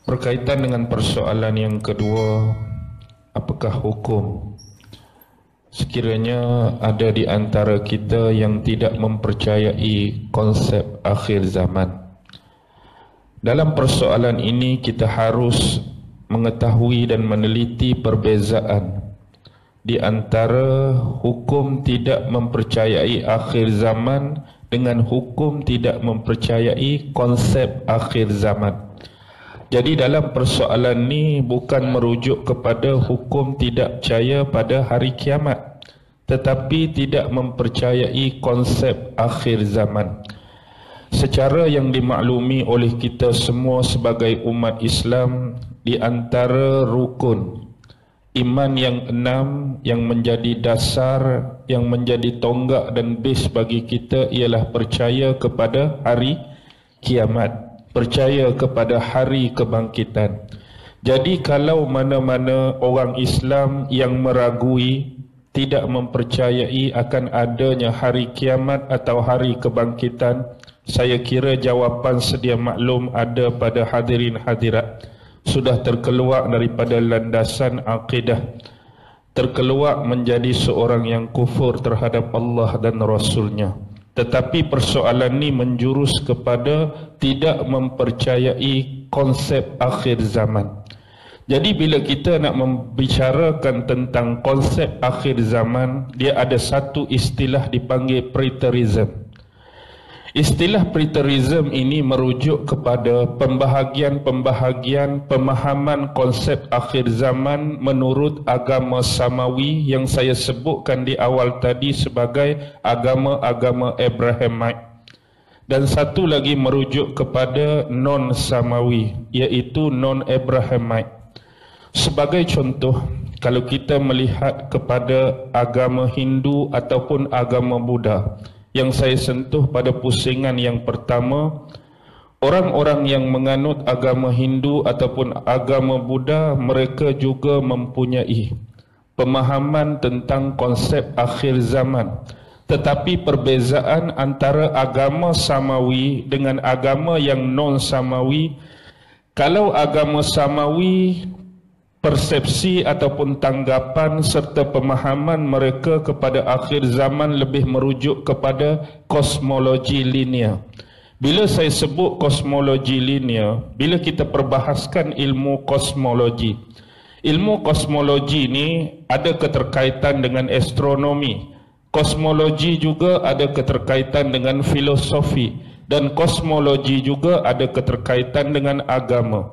Berkaitan dengan persoalan yang kedua, apakah hukum? Sekiranya ada di antara kita yang tidak mempercayai konsep akhir zaman. Dalam persoalan ini kita harus mengetahui dan meneliti perbezaan di antara hukum tidak mempercayai akhir zaman dengan hukum tidak mempercayai konsep akhir zaman. Jadi dalam persoalan ni bukan merujuk kepada hukum tidak percaya pada hari kiamat, tetapi tidak mempercayai konsep akhir zaman. Secara yang dimaklumi oleh kita semua sebagai umat Islam, di antara rukun iman yang 6 yang menjadi dasar, yang menjadi tonggak dan base bagi kita ialah percaya kepada hari kiamat, percaya kepada hari kebangkitan. Jadi kalau mana-mana orang Islam yang meragui, tidak mempercayai akan adanya hari kiamat atau hari kebangkitan, saya kira jawapan sedia maklum ada pada hadirin hadirat. Sudah terkeluar daripada landasan akidah, terkeluar menjadi seorang yang kufur terhadap Allah dan Rasulnya. Tetapi persoalan ini menjurus kepada tidak mempercayai konsep akhir zaman. Jadi bila kita nak membicarakan tentang konsep akhir zaman, dia ada satu istilah dipanggil preterism. Istilah preterism ini merujuk kepada pembahagian-pembahagian pemahaman konsep akhir zaman menurut agama samawi yang saya sebutkan di awal tadi sebagai agama-agama Abrahamite. Dan satu lagi merujuk kepada non-samawi, iaitu non-Abrahamite. Sebagai contoh, kalau kita melihat kepada agama Hindu ataupun agama Buddha, yang saya sentuh pada pusingan yang pertama, orang-orang yang menganut agama Hindu ataupun agama Buddha, mereka juga mempunyai pemahaman tentang konsep akhir zaman. Tetapi perbezaan antara agama samawi dengan agama yang non-samawi, kalau agama samawi, persepsi ataupun tanggapan serta pemahaman mereka kepada akhir zaman lebih merujuk kepada kosmologi linear. Bila saya sebut kosmologi linear, bila kita perbahaskan ilmu kosmologi, ilmu kosmologi ini ada keterkaitan dengan astronomi. Kosmologi juga ada keterkaitan dengan filosofi, dan kosmologi juga ada keterkaitan dengan agama.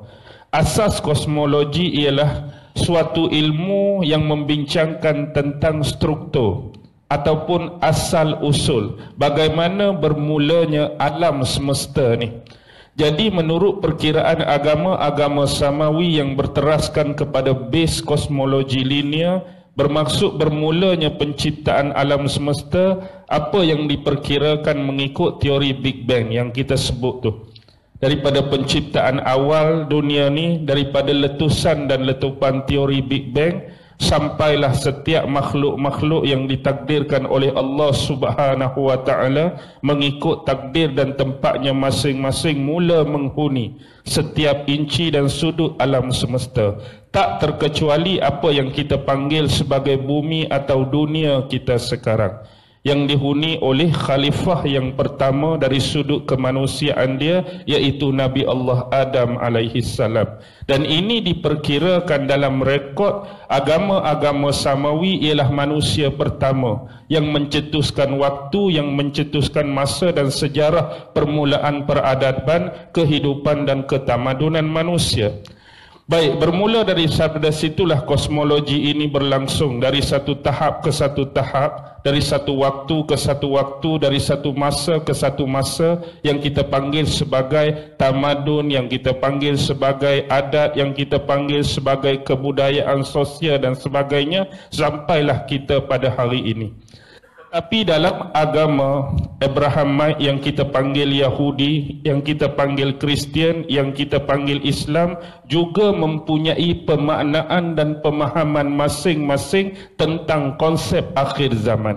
Asas kosmologi ialah suatu ilmu yang membincangkan tentang struktur ataupun asal usul, bagaimana bermulanya alam semesta ni. Jadi menurut perkiraan agama-agama samawi yang berteraskan kepada base kosmologi linear, bermaksud bermulanya penciptaan alam semesta, apa yang diperkirakan mengikut teori Big Bang yang kita sebut tu. Daripada penciptaan awal dunia ni, daripada letusan dan letupan teori Big Bang, sampailah setiap makhluk-makhluk yang ditakdirkan oleh Allah Subhanahu wa taala mengikut takdir dan tempatnya masing-masing mula menghuni setiap inci dan sudut alam semesta, tak terkecuali apa yang kita panggil sebagai bumi atau dunia kita sekarang, yang dihuni oleh khalifah yang pertama dari sudut kemanusiaan dia, iaitu Nabi Allah Adam alaihi salam. Dan ini diperkirakan dalam rekod agama-agama samawi ialah manusia pertama yang mencetuskan waktu, yang mencetuskan masa dan sejarah permulaan peradaban, kehidupan dan ketamadunan manusia. Baik, bermula dari situlah kosmologi ini berlangsung, dari satu tahap ke satu tahap, dari satu waktu ke satu waktu, dari satu masa ke satu masa, yang kita panggil sebagai tamadun, yang kita panggil sebagai adat, yang kita panggil sebagai kebudayaan sosial dan sebagainya, sampailah kita pada hari ini. Tapi dalam agama Abrahamite yang kita panggil Yahudi, yang kita panggil Kristian, yang kita panggil Islam, juga mempunyai pemaknaan dan pemahaman masing-masing tentang konsep akhir zaman.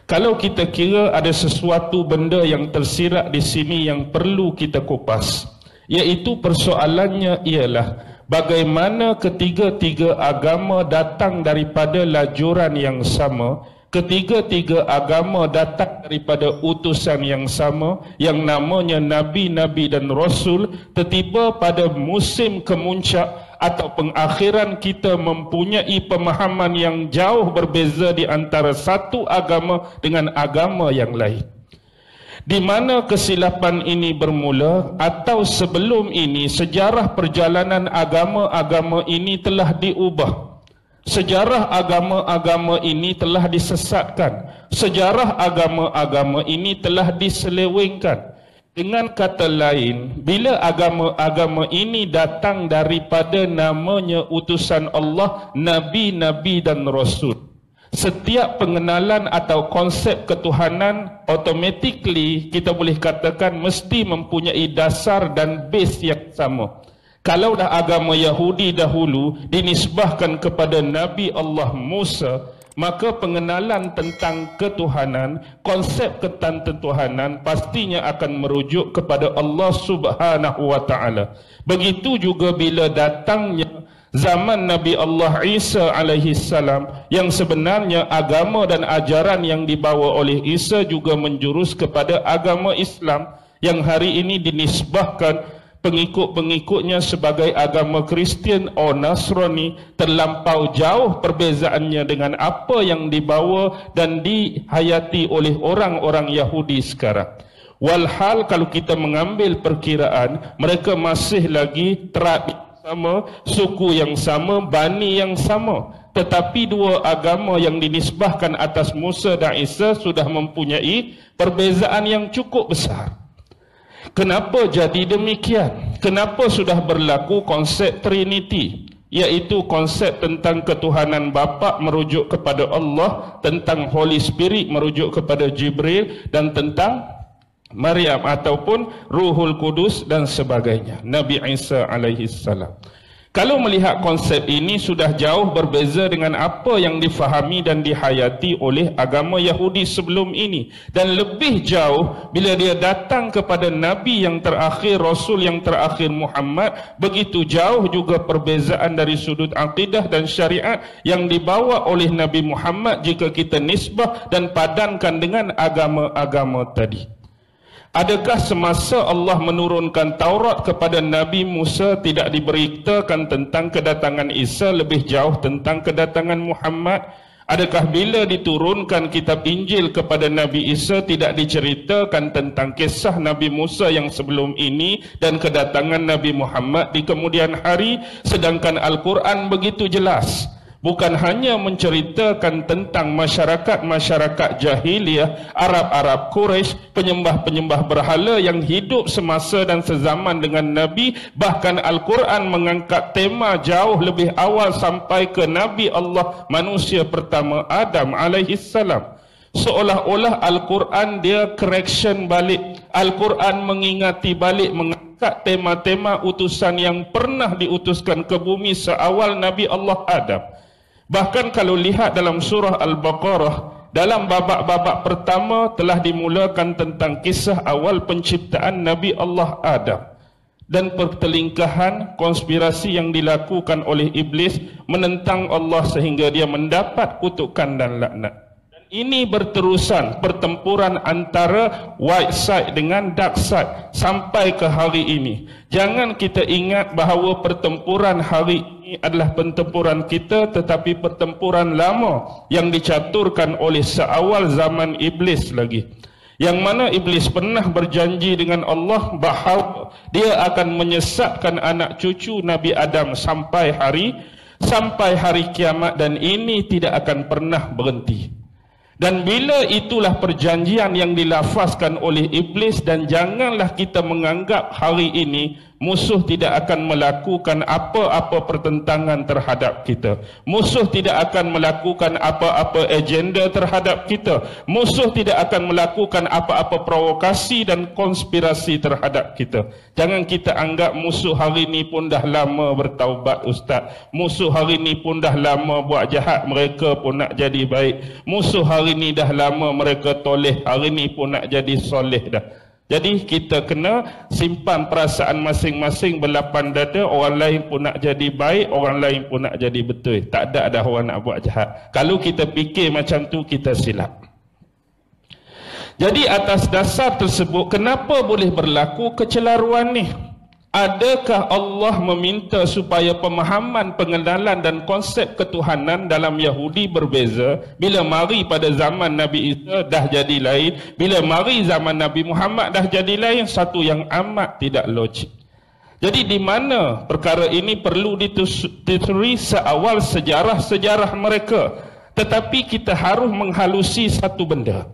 Kalau kita kira ada sesuatu benda yang tersirat di sini yang perlu kita kupas, Iaitu persoalannya ialah bagaimana ketiga-tiga agama datang daripada lajuran yang sama, ketiga-tiga agama datang daripada utusan yang sama, yang namanya Nabi-Nabi dan Rasul. Tiba pada musim kemuncak atau pengakhiran kita mempunyai pemahaman yang jauh berbeza di antara satu agama dengan agama yang lain. Di mana kesilapan ini bermula atau sebelum ini sejarah perjalanan agama-agama ini telah diubah. Sejarah agama-agama ini telah disesatkan. Sejarah agama-agama ini telah diselewengkan. Dengan kata lain, bila agama-agama ini datang daripada namanya utusan Allah, Nabi-Nabi dan Rasul, setiap pengenalan atau konsep ketuhanan automatically kita boleh katakan mesti mempunyai dasar dan base yang sama. Kalau dah agama Yahudi dahulu dinisbahkan kepada Nabi Allah Musa, maka pengenalan tentang ketuhanan, konsep ketuhanan pastinya akan merujuk kepada Allah Subhanahu wa taala. Begitu juga bila datangnya zaman Nabi Allah Isa alaihi salam, yang sebenarnya agama dan ajaran yang dibawa oleh Isa juga menjurus kepada agama Islam, yang hari ini dinisbahkan pengikut-pengikutnya sebagai agama Kristian atau Nasrani. Terlampau jauh perbezaannya dengan apa yang dibawa dan dihayati oleh orang-orang Yahudi sekarang. Walhal kalau kita mengambil perkiraan, mereka masih lagi tribe sama, suku yang sama, bani yang sama. Tetapi dua agama yang dinisbahkan atas Musa dan Isa sudah mempunyai perbezaan yang cukup besar. Kenapa jadi demikian? Kenapa sudah berlaku konsep Trinity, iaitu konsep tentang ketuhanan Bapa merujuk kepada Allah, tentang Holy Spirit merujuk kepada Jibril, dan tentang Maryam ataupun Ruhul Kudus dan sebagainya, Nabi Isa alaihi salam. Kalau melihat konsep ini sudah jauh berbeza dengan apa yang difahami dan dihayati oleh agama Yahudi sebelum ini. Dan lebih jauh bila dia datang kepada Nabi yang terakhir, Rasul yang terakhir Muhammad, begitu jauh juga perbezaan dari sudut akidah dan syariat yang dibawa oleh Nabi Muhammad jika kita nisbah dan padankan dengan agama-agama tadi. Adakah semasa Allah menurunkan Taurat kepada Nabi Musa tidak diberitakan tentang kedatangan Isa, lebih jauh tentang kedatangan Muhammad? Adakah bila diturunkan kitab Injil kepada Nabi Isa tidak diceritakan tentang kisah Nabi Musa yang sebelum ini dan kedatangan Nabi Muhammad di kemudian hari? Sedangkan Al-Quran begitu jelas, bukan hanya menceritakan tentang masyarakat-masyarakat jahiliyah, Arab-Arab Quraisy, penyembah-penyembah berhala yang hidup semasa dan sezaman dengan Nabi. Bahkan Al-Quran mengangkat tema jauh lebih awal sampai ke Nabi Allah manusia pertama Adam alaihi salam. Seolah-olah Al-Quran dia correction balik, Al-Quran mengingati balik, mengangkat tema-tema utusan yang pernah diutuskan ke bumi seawal Nabi Allah Adam. Bahkan kalau lihat dalam surah Al-Baqarah, dalam babak-babak pertama telah dimulakan tentang kisah awal penciptaan Nabi Allah Adam dan pertelingkahan konspirasi yang dilakukan oleh iblis menentang Allah sehingga dia mendapat kutukan dan laknat. Ini berterusan pertempuran antara white side dengan dark side sampai ke hari ini. Jangan kita ingat bahawa pertempuran hari ini adalah pertempuran kita, tetapi pertempuran lama yang dicaturkan oleh seawal zaman iblis lagi. Yang mana iblis pernah berjanji dengan Allah bahawa dia akan menyesatkan anak cucu Nabi Adam sampai hari kiamat, dan ini tidak akan pernah berhenti. Dan bila itulah perjanjian yang dilafazkan oleh iblis, dan janganlah kita menganggap hari ini musuh tidak akan melakukan apa-apa pertentangan terhadap kita. Musuh tidak akan melakukan apa-apa agenda terhadap kita. Musuh tidak akan melakukan apa-apa provokasi dan konspirasi terhadap kita. Jangan kita anggap musuh hari ini pun dah lama bertaubat, Ustaz. Musuh hari ini pun dah lama buat jahat, mereka pun nak jadi baik. Musuh hari ini dah lama mereka toleh, hari ini pun nak jadi soleh dah. Jadi kita kena simpan perasaan masing-masing berlapan dada. Orang lain pun nak jadi baik, orang lain pun nak jadi betul. Tak ada orang nak buat jahat. Kalau kita fikir macam tu, kita silap. Jadi atas dasar tersebut, kenapa boleh berlaku kecelaruan ni? Adakah Allah meminta supaya pemahaman, pengenalan dan konsep ketuhanan dalam Yahudi berbeza? Bila mari pada zaman Nabi Isa dah jadi lain, bila mari zaman Nabi Muhammad dah jadi lain, satu yang amat tidak logik. Jadi di mana perkara ini perlu ditelusuri seawal sejarah-sejarah mereka. Tetapi kita harus menghalusi satu benda.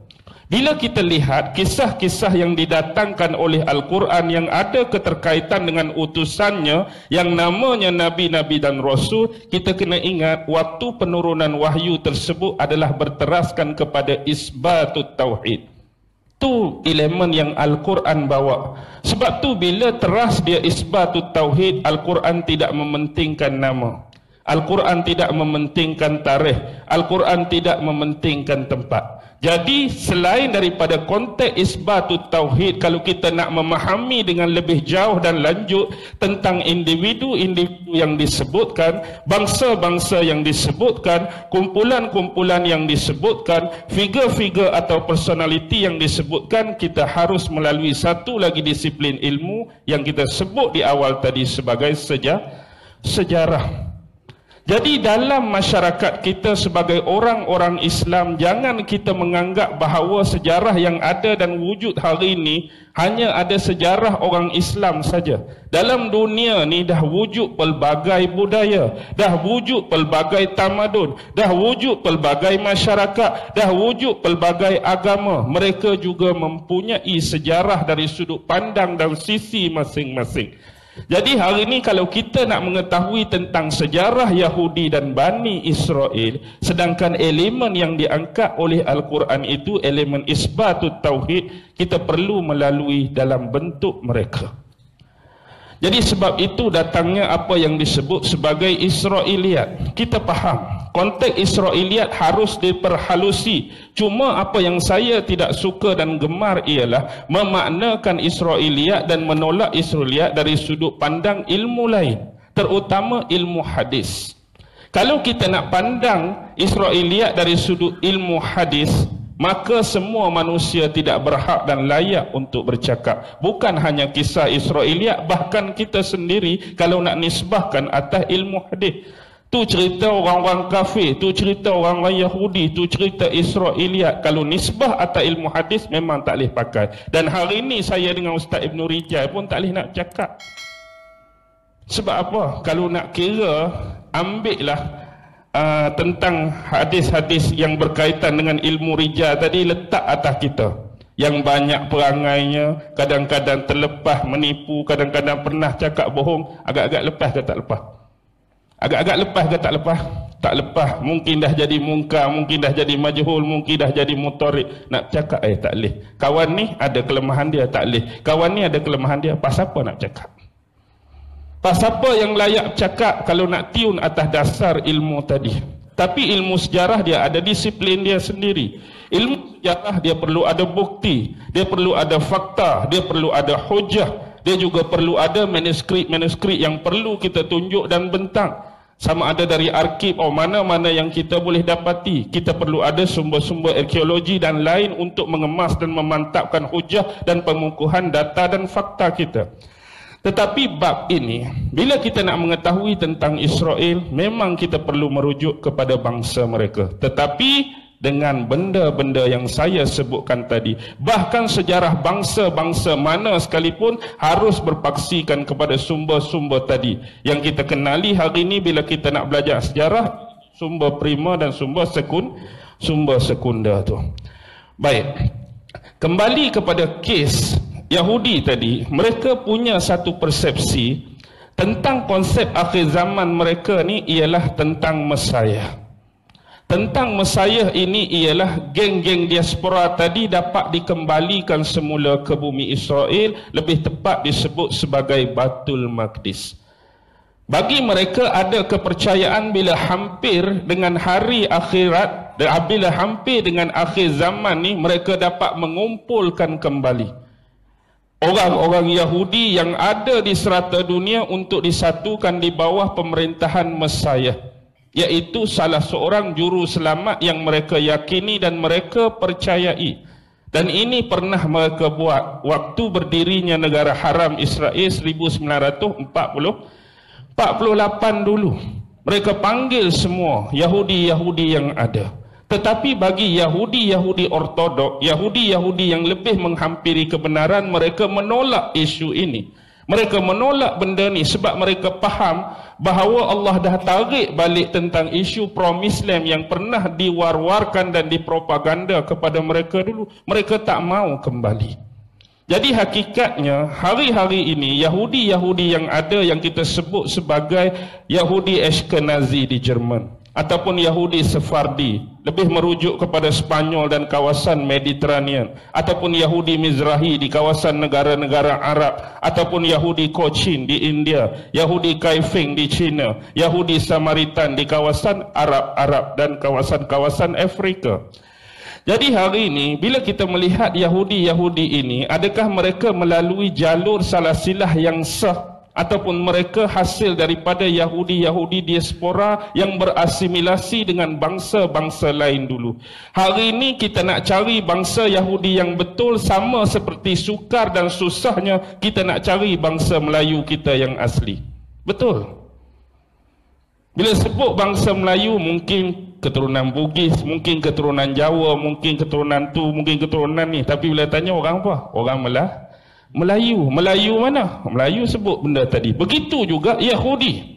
Bila kita lihat kisah-kisah yang didatangkan oleh Al-Quran yang ada keterkaitan dengan utusannya yang namanya Nabi-Nabi dan Rasul, kita kena ingat waktu penurunan wahyu tersebut adalah berteraskan kepada isbatut tauhid. Tu elemen yang Al-Quran bawa. Sebab tu bila teras dia isbatut tauhid, Al-Quran tidak mementingkan nama. Al-Quran tidak mementingkan tarikh. Al-Quran tidak mementingkan tempat. Jadi selain daripada konteks isbatut tauhid, kalau kita nak memahami dengan lebih jauh dan lanjut tentang individu-individu yang disebutkan, bangsa-bangsa yang disebutkan, kumpulan-kumpulan yang disebutkan, figure-figure atau personality yang disebutkan, kita harus melalui satu lagi disiplin ilmu yang kita sebut di awal tadi sebagai sejarah. Jadi dalam masyarakat kita sebagai orang-orang Islam, jangan kita menganggap bahawa sejarah yang ada dan wujud hari ini hanya ada sejarah orang Islam saja. Dalam dunia ni dah wujud pelbagai budaya, dah wujud pelbagai tamadun, dah wujud pelbagai masyarakat, dah wujud pelbagai agama. Mereka juga mempunyai sejarah dari sudut pandang dan sisi masing-masing. Jadi hari ini kalau kita nak mengetahui tentang sejarah Yahudi dan Bani Israel, sedangkan elemen yang diangkat oleh Al-Quran itu elemen isbatut tauhid, kita perlu melalui dalam bentuk mereka. Jadi sebab itu datangnya apa yang disebut sebagai Israiliyat. Kita faham konteks Israiliyat harus diperhalusi. Cuma apa yang saya tidak suka dan gemar ialah memaknakan Israiliyat dan menolak Israiliyat dari sudut pandang ilmu lain, terutama ilmu hadis. Kalau kita nak pandang Israiliyat dari sudut ilmu hadis, maka semua manusia tidak berhak dan layak untuk bercakap. Bukan hanya kisah Israiliyat, bahkan kita sendiri kalau nak nisbahkan atas ilmu hadis. Tu cerita orang-orang kafir, tu cerita orang-orang Yahudi, tu cerita Israiliyat. Kalau nisbah atas ilmu hadis memang tak boleh pakai. Dan hari ini saya dengan Ustaz Ibn Rijal pun tak boleh nak cakap. Sebab apa? Kalau nak kira, ambillah tentang hadis-hadis yang berkaitan dengan ilmu rijal tadi, letak atas kita. Yang banyak perangainya, kadang-kadang terlepas menipu, kadang-kadang pernah cakap bohong. Agak-agak lepas ke tak lepas? Agak-agak lepas ke tak lepas? Tak lepas. Mungkin dah jadi mungkar, mungkin dah jadi majhul, mungkin dah jadi mutarik. Nak cakap tak boleh. Kawan ni ada kelemahan dia, tak boleh. Kawan ni ada kelemahan dia, pasal apa nak cakap? Pasal apa yang layak cakap kalau nak tiun atas dasar ilmu tadi? Tapi ilmu sejarah dia ada disiplin dia sendiri. Ilmu sejarah dia perlu ada bukti, dia perlu ada fakta, dia perlu ada hujah, dia juga perlu ada manuskrip-manuskrip yang perlu kita tunjuk dan bentang. Sama ada dari arkib mana-mana yang kita boleh dapati. Kita perlu ada sumber-sumber arkeologi dan lain untuk mengemas dan memantapkan hujah dan pengukuhan data dan fakta kita. Tetapi bab ini, bila kita nak mengetahui tentang Israel, memang kita perlu merujuk kepada bangsa mereka. Tetapi dengan benda-benda yang saya sebutkan tadi, bahkan sejarah bangsa-bangsa mana sekalipun harus berpaksikan kepada sumber-sumber tadi. Yang kita kenali hari ini bila kita nak belajar sejarah, sumber prima dan sumber sekunda tu. Baik, kembali kepada kes Yahudi tadi, mereka punya satu persepsi tentang konsep akhir zaman mereka ni ialah tentang Mesiah. Tentang Mesiah ini ialah geng-geng diaspora tadi dapat dikembalikan semula ke bumi Israel, lebih tepat disebut sebagai Baitul Maqdis. Bagi mereka ada kepercayaan bila hampir dengan hari akhirat, bila hampir dengan akhir zaman ni, mereka dapat mengumpulkan kembali. orang-orang Yahudi yang ada di serata dunia untuk disatukan di bawah pemerintahan Mesias, iaitu salah seorang juru selamat yang mereka yakini dan mereka percayai. Dan ini pernah mereka buat waktu berdirinya negara haram Israel 1948 dulu. Mereka panggil semua Yahudi-Yahudi yang ada. Tetapi bagi Yahudi-Yahudi ortodok, Yahudi-Yahudi yang lebih menghampiri kebenaran, mereka menolak isu ini. Mereka menolak benda ni sebab mereka faham bahawa Allah dah tarik balik tentang isu pro-Islam yang pernah diwar-warkan dan dipropaganda kepada mereka dulu. Mereka tak mau kembali. Jadi hakikatnya hari-hari ini Yahudi-Yahudi yang ada yang kita sebut sebagai Yahudi Ashkenazi di Jerman ataupun Yahudi Sephardi, lebih merujuk kepada Spanyol dan kawasan Mediterranean, ataupun Yahudi Mizrahi di kawasan negara-negara Arab, ataupun Yahudi Cochin di India, Yahudi Kaifeng di China, Yahudi Samaritan di kawasan Arab dan kawasan-kawasan Afrika. Jadi hari ini bila kita melihat Yahudi-Yahudi ini, adakah mereka melalui jalur salasilah yang sah ataupun mereka hasil daripada Yahudi-Yahudi diaspora yang berasimilasi dengan bangsa-bangsa lain dulu? Hari ini kita nak cari bangsa Yahudi yang betul, sama seperti sukar dan susahnya kita nak cari bangsa Melayu kita yang asli. Betul? Bila sebut bangsa Melayu, mungkin keturunan Bugis, mungkin keturunan Jawa, mungkin keturunan tu, mungkin keturunan ni. Tapi bila tanya orang apa? Orang Melayu. Melayu mana? Melayu sebut benda tadi. Begitu juga Yahudi.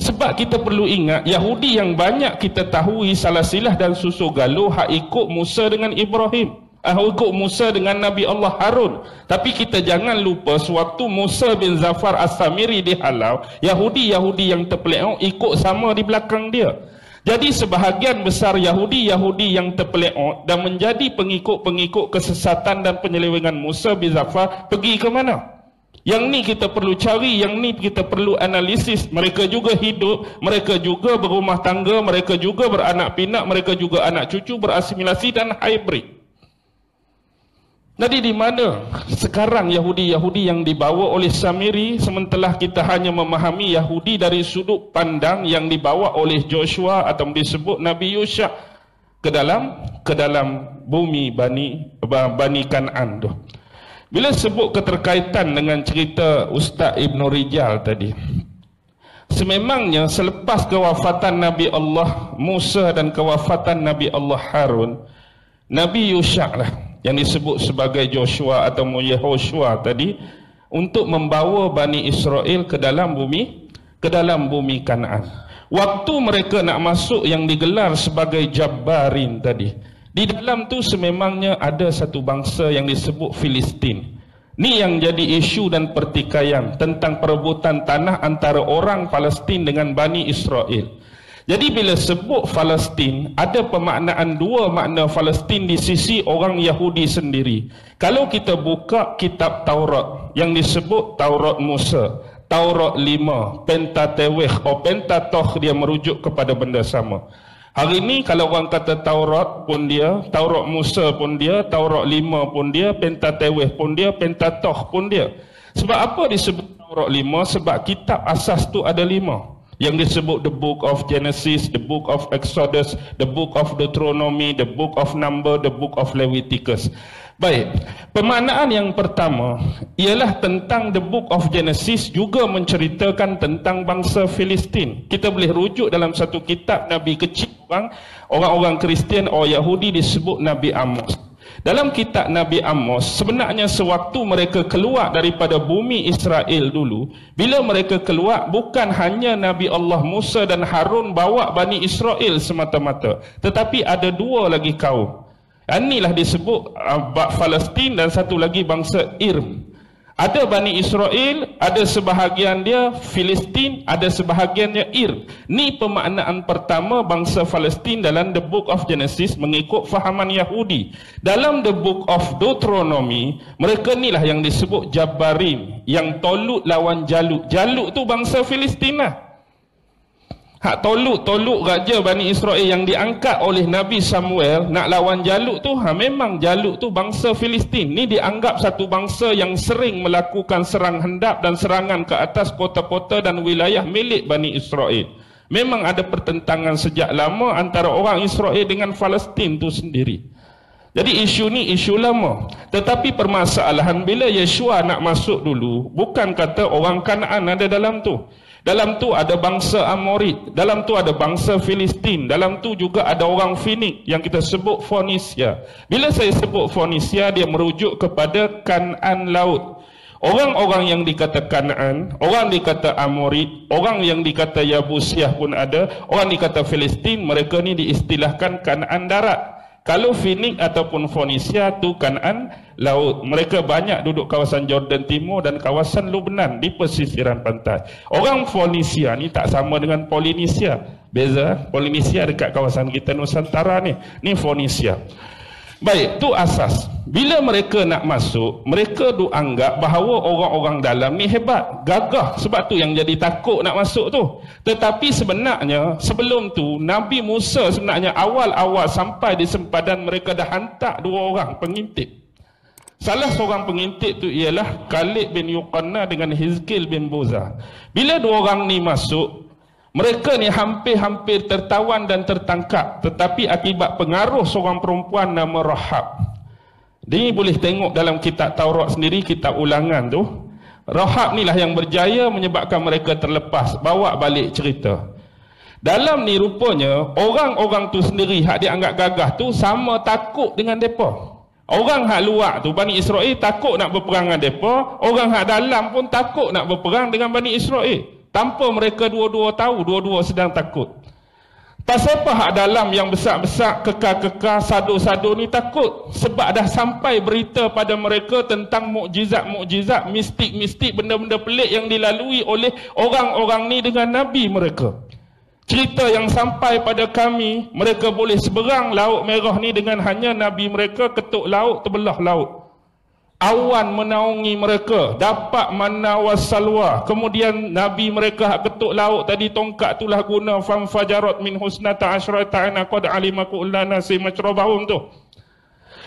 Sebab kita perlu ingat, Yahudi yang banyak kita tahui salasilah dan susu galuh hak ikut Musa dengan Ibrahim, ikut Musa dengan Nabi Allah Harun. Tapi kita jangan lupa sewaktu Musa bin Zafar As-Samiri dihalau, Yahudi-Yahudi yang terpeleok ikut sama di belakang dia. Jadi sebahagian besar Yahudi-Yahudi yang terpeleok dan menjadi pengikut-pengikut kesesatan dan penyelewengan Musa bin Zafar pergi ke mana? Yang ni kita perlu cari, yang ni kita perlu analisis. Mereka juga hidup, mereka juga berumah tangga, mereka juga beranak pinak, mereka juga anak cucu, berasimilasi dan hybrid. Jadi di mana sekarang Yahudi-Yahudi yang dibawa oleh Samiri, sementara kita hanya memahami Yahudi dari sudut pandang yang dibawa oleh Joshua atau disebut Nabi Yusha ke dalam bumi Bani Kan'an tu. Bila sebut keterkaitan dengan cerita Ustaz Ibn Rijal tadi, sememangnya selepas kewafatan Nabi Allah Musa dan kewafatan Nabi Allah Harun, Nabi Yusha lah yang disebut sebagai Joshua atau Yehoshua tadi, untuk membawa Bani Israel ke dalam bumi Kanaan. Waktu mereka nak masuk yang digelar sebagai Jabbarin tadi, di dalam tu sememangnya ada satu bangsa yang disebut Filistin. Ni yang jadi isu dan pertikaian tentang perebutan tanah antara orang Palestin dengan Bani Israel. Jadi bila sebut Palestin, ada pemaknaan dua makna Palestin di sisi orang Yahudi sendiri. Kalau kita buka kitab Taurat yang disebut Taurat Musa, Taurat 5, Pentateuch atau Pentateuch, dia merujuk kepada benda sama. Hari ini kalau orang kata Taurat pun dia, Taurat Musa pun dia, Taurat 5 pun dia, Pentateuch pun dia, Pentateuch pun dia. Sebab apa disebut Taurat 5? Sebab kitab asas tu ada 5. Yang disebut the book of Genesis, the book of Exodus, the book of Deuteronomy, the book of Number, the book of Leviticus. Baik, pemaknaan yang pertama ialah tentang the book of Genesis juga menceritakan tentang bangsa Filistin. Kita boleh rujuk dalam satu kitab Nabi kecil orang-orang Kristian atau Yahudi disebut Nabi Amos. Dalam kitab Nabi Amos, sebenarnya sewaktu mereka keluar daripada bumi Israel dulu, bila mereka keluar, bukan hanya Nabi Allah Musa dan Harun bawa Bani Israel semata-mata, tetapi ada dua lagi kaum. Inilah disebut Palestin dan satu lagi bangsa Irm. Ada Bani Israel, ada sebahagian dia Filistin, ada sebahagiannya Ir. Ni pemaknaan pertama bangsa Palestin dalam the book of Genesis mengikut fahaman Yahudi. Dalam the book of Deuteronomy, mereka ni lah yang disebut Jabbarim, yang Tolut lawan Jalut. Jalut tu bangsa Filistin lah. Hak toluk raja Bani Israel yang diangkat oleh Nabi Samuel nak lawan Jalut tu, memang Jalut tu bangsa Filistin. Ni dianggap satu bangsa yang sering melakukan serang hendap dan serangan ke atas kota-kota dan wilayah milik Bani Israel. Memang ada pertentangan sejak lama antara orang Israel dengan Palestin tu sendiri. Jadi isu ni isu lama. Tetapi permasalahan bila Yeshua nak masuk dulu, bukan kata orang Kanaan ada dalam tu. Dalam tu ada bangsa Amorit, dalam tu ada bangsa Filistin, dalam tu juga ada orang Finik yang kita sebut Fonisia. Bila saya sebut Fonisia, dia merujuk kepada Kanaan laut. Orang-orang yang dikata Kanaan, orang dikata Amorit, orang yang dikata Yabusiah pun ada, orang dikata Filistin, mereka ni diistilahkan Kanaan darat. Kalau Finik ataupun Fonisia tu Kanaan laut. Mereka banyak duduk kawasan Jordan Timur dan kawasan Lubnan di pesisiran pantai. Orang Fonisia ni tak sama dengan Polinisia. Beza, Polinisia dekat kawasan kita Nusantara ni. Ni Fonisia. Baik, tu asas. Bila mereka nak masuk, mereka anggap bahawa orang-orang dalam ni hebat, gagah. Sebab tu yang jadi takut nak masuk tu. Tetapi sebenarnya, sebelum tu, Nabi Musa sebenarnya awal-awal sampai di sempadan, mereka dah hantar 2 orang pengintip. Salah seorang pengintip tu ialah Kalib bin Yuqanna dengan Hizkil bin Buza. Bila 2 orang ni masuk, mereka ni hampir-hampir tertawan dan tertangkap. Tetapi akibat pengaruh seorang perempuan nama Rahab. Ini boleh tengok dalam kitab Taurat sendiri, kitab Ulangan tu. Rahab ni lah yang berjaya menyebabkan mereka terlepas. Bawa balik cerita. Dalam ni rupanya, orang-orang tu sendiri hak dianggap gagah tu sama takut dengan mereka. Orang hak luar tu, Bani Israel, takut nak berperang dengan mereka. Orang hak dalam pun takut nak berperang dengan Bani Israel. Tanpa mereka dua-dua tahu, dua-dua sedang takut. Pasal apa hak dalam yang besar-besar, kekal-kekal, sado-sado ni takut? Sebab dah sampai berita pada mereka tentang mukjizat-mukjizat, mistik-mistik, benda-benda pelik yang dilalui oleh orang-orang ni dengan Nabi mereka. Cerita yang sampai pada kami, mereka boleh seberang Laut Merah ni dengan hanya Nabi mereka ketuk laut, terbelah laut. Awan menaungi mereka, dapat manna wassalwa. Kemudian Nabi mereka hak ketuk laut tadi, tongkat itulah guna famfajarat min husnata asyrata ana qad alima kullu nasi mashrabahum tu.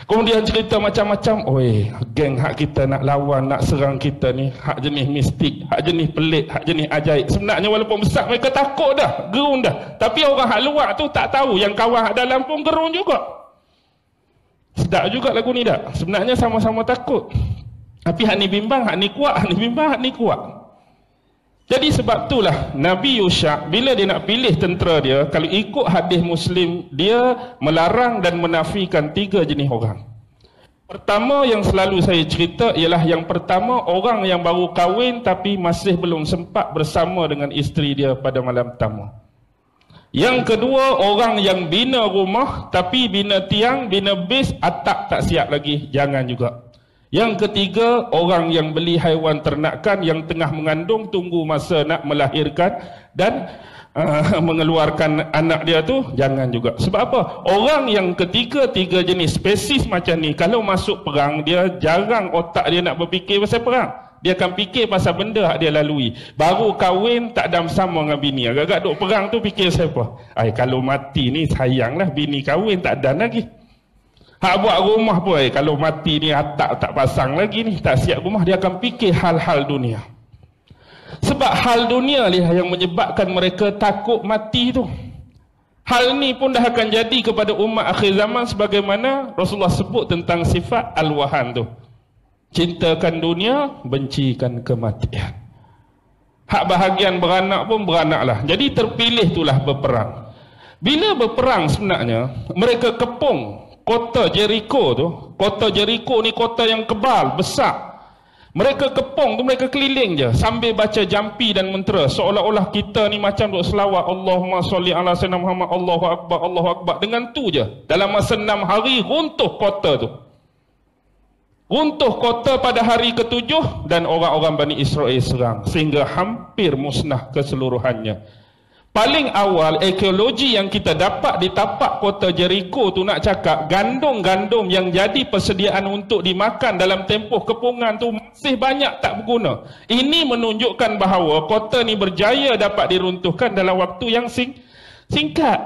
Kemudian cerita macam-macam. Oi, geng hak kita nak lawan, nak serang kita ni, hak jenis mistik, hak jenis pelik, hak jenis ajaib. Sebenarnya walaupun besar mereka takut dah, gerun dah. Tapi orang hak luar tu tak tahu, yang kawan hak dalam pun gerun juga. Sedap juga lagu ni tak? Sebenarnya sama-sama takut. Tapi hak ni bimbang, hak ni kuat, hak ni bimbang, hak ni kuat. Jadi sebab itulah Nabi Yusha bila dia nak pilih tentera dia, kalau ikut hadis Muslim, dia melarang dan menafikan 3 jenis orang. Pertama yang selalu saya cerita ialah yang pertama, orang yang baru kahwin tapi masih belum sempat bersama dengan isteri dia pada malam pertama. Yang kedua, orang yang bina rumah tapi bina tiang, bina base, atap tak siap lagi, jangan juga. Yang ketiga, orang yang beli haiwan ternakan yang tengah mengandung, tunggu masa nak melahirkan dan mengeluarkan anak dia tu, jangan juga. Sebab apa? Orang yang ketiga, 3 jenis spesies macam ni, kalau masuk perang, dia jarang otak dia nak berfikir pasal perang. Dia akan fikir pasal benda yang dia lalui. Baru kahwin tak ada sama dengan bini. Agak-agak duk perang tu fikir siapa? Kalau mati ni sayanglah, bini kahwin tak ada lagi. Hak buat rumah pun, kalau mati ni atap tak pasang lagi ni, tak siap rumah, dia akan fikir hal-hal dunia. Sebab hal dunia lah yang menyebabkan mereka takut mati tu. Hal ni pun dah akan jadi kepada umat akhir zaman sebagaimana Rasulullah sebut tentang sifat al-wahan tu. Cintakan dunia, bencikan kematian. Hak bahagian beranak pun beranaklah. Jadi terpilih itulah berperang. Bila berperang sebenarnya, mereka kepung kota Jericho tu. Kota Jericho ni kota yang kebal, besar. Mereka kepung tu, mereka keliling je sambil baca jampi dan mentera. Seolah-olah kita ni macam duk selawat, Allahumma salli ala sayyidina Muhammad, Allahu Akbar, Allahu Akbar. Dengan tu je, dalam masa 6 hari runtuh kota tu. Runtuh kota pada hari ke-7 dan orang-orang Bani Israel serang sehingga hampir musnah keseluruhannya. Paling awal arkeologi yang kita dapat di tapak kota Jericho tu nak cakap gandum-gandum yang jadi persediaan untuk dimakan dalam tempoh kepungan tu masih banyak tak berguna. Ini menunjukkan bahawa kota ni berjaya dapat diruntuhkan dalam waktu yang singkat.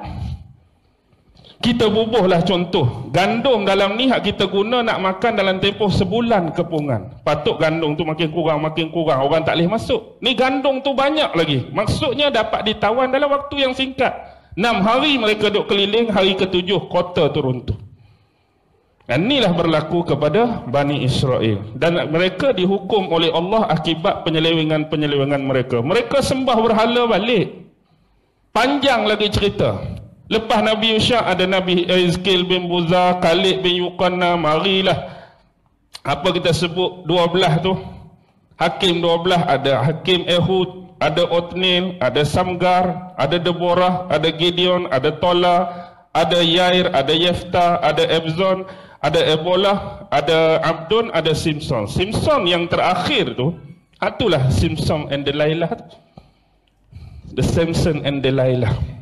Kita bubuhlah contoh gandum dalam ni hak kita guna nak makan dalam tempoh sebulan kepungan. Patut gandum tu makin kurang orang tak boleh masuk. Ni gandum tu banyak lagi. Maksudnya dapat ditawan dalam waktu yang singkat. 6 hari mereka duduk keliling, hari ke-7 kota tu runtuh. Dan inilah berlaku kepada Bani Israel. Dan mereka dihukum oleh Allah akibat penyelewengan-penyelewengan mereka. Mereka sembah berhala balik. Panjang lagi cerita. Lepas Nabi Yusha ada Nabi Ezkil bin Buza, Khalid bin Yuqanna, marilah apa kita sebut 12 tu. Hakim 12 ada Hakim Ehud, ada Otnil, ada Samgar, ada Deborah, ada Gideon, ada Tola, ada Yair, ada Yefta, ada Ebzon, ada Ebola, ada Abdon, ada Simpson. Simpson yang terakhir tu, itulah Simpson and Delilah. The Simpson and Delilah.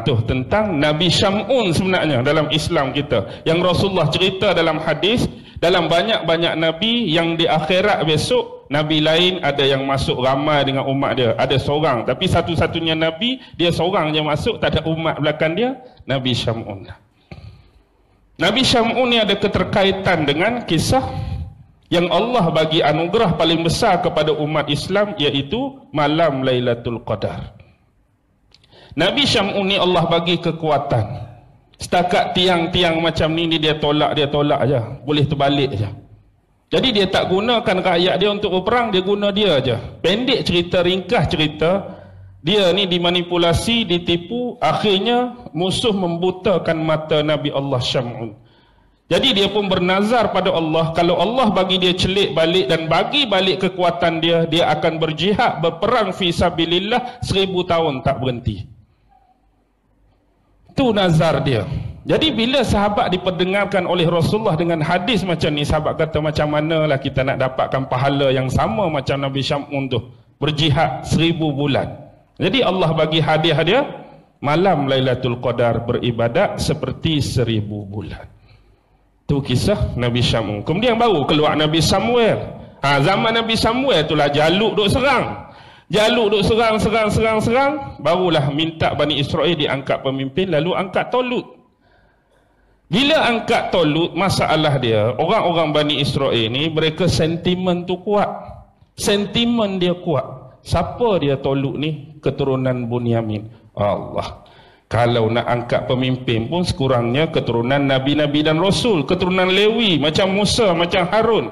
Tu tentang Nabi Syamun sebenarnya dalam Islam kita. Yang Rasulullah cerita dalam hadis, dalam banyak-banyak Nabi yang di akhirat besok, Nabi lain ada yang masuk ramai dengan umat dia. Ada seorang, tapi satu-satunya Nabi, dia seorang je masuk, tak ada umat belakang dia, Nabi Syamun. Nabi Syamun ni ada keterkaitan dengan kisah yang Allah bagi anugerah paling besar kepada umat Islam, iaitu malam Lailatul Qadar. Nabi Syamun ni Allah bagi kekuatan. Setakat tiang-tiang macam ni dia tolak aja, boleh terbalik aja. Jadi dia tak gunakan rakyat dia untuk berperang, dia guna dia aja. Pendek cerita, ringkas cerita, dia ni dimanipulasi, ditipu, akhirnya musuh membutakan mata Nabi Allah Syamun. Jadi dia pun bernazar pada Allah, kalau Allah bagi dia celik balik dan bagi balik kekuatan dia, dia akan berjihad, berperang fi sabilillah 1000 tahun tak berhenti. Itu nazar dia. Jadi bila sahabat diperdengarkan oleh Rasulullah dengan hadis macam ni, sahabat kata macam manalah kita nak dapatkan pahala yang sama macam Nabi Syamun tu, berjihad 1000 bulan. Jadi Allah bagi hadiah dia, malam Lailatul Qadar beribadat seperti 1000 bulan. Itu kisah Nabi Syamun. Kemudian baru keluar Nabi Samuel. Zaman Nabi Samuel itulah Jalut duk serang. Jalut duk serang, barulah minta Bani Israel diangkat pemimpin, lalu angkat Tolut. Bila angkat Tolut, masalah dia, orang-orang Bani Israel ni, mereka sentimen tu kuat. Sentimen dia kuat. Siapa dia Tolut ni? Keturunan Bunyamin. Allah. Kalau nak angkat pemimpin pun sekurangnya keturunan Nabi-Nabi dan Rasul. Keturunan Lewi, macam Musa, macam Harun.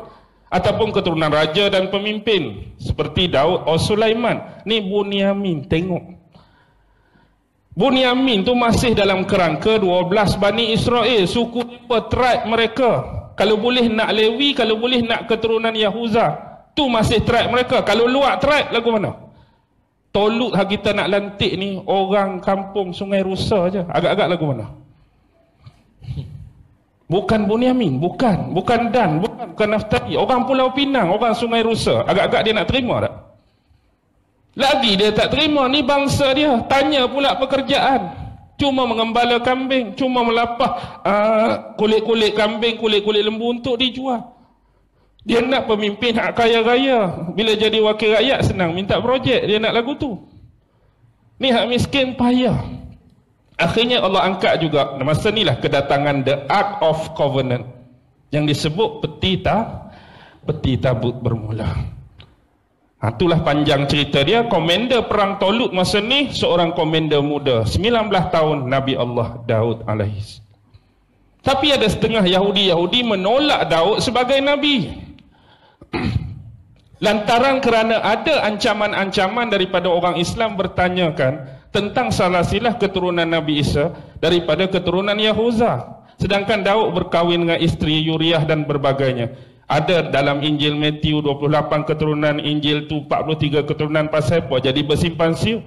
Ataupun keturunan raja dan pemimpin seperti Daud atau Sulaiman. Ni Bunyamin, tengok. Bunyamin tu masih dalam kerangka 12 Bani Israel, suku tribe mereka. Kalau boleh nak Lewi, kalau boleh nak keturunan Yahuza, tu masih tribe mereka. Kalau luar tribe lagu mana? Tolut hak kita nak lantik ni orang kampung Sungai Rusa je. Agak-agak lagu mana? Bukan Bunyamin, bukan Dan, bukan Naftali, orang Pulau Pinang, orang Sungai Rusa. Agak-agak dia nak terima tak? Lagi dia tak terima, ni bangsa dia. Tanya pula pekerjaan, cuma mengembala kambing, cuma melapah kulit-kulit kambing, kulit-kulit lembu untuk dijual. Dia nak pemimpin hak kaya raya. Bila jadi wakil rakyat senang minta projek, dia nak lagu tu. Ni hak miskin payah. Akhirnya Allah angkat juga. Masa inilah kedatangan the Ark of Covenant, yang disebut peti tabut bermula. Itulah panjang cerita dia. Komander perang Tolut masa ni seorang komander muda, 19 tahun, Nabi Allah Daud alaihis. Tapi ada setengah Yahudi menolak Daud sebagai Nabi. Lantaran kerana ada ancaman-ancaman daripada orang Islam bertanyakan tentang salasilah keturunan Nabi Isa daripada keturunan Yahuza. Sedangkan Daud berkahwin dengan isteri Uriah dan berbagainya. Ada dalam Injil Matthew 28 keturunan, Injil tu 43 keturunan, pasal apa? Jadi bersimpan siu.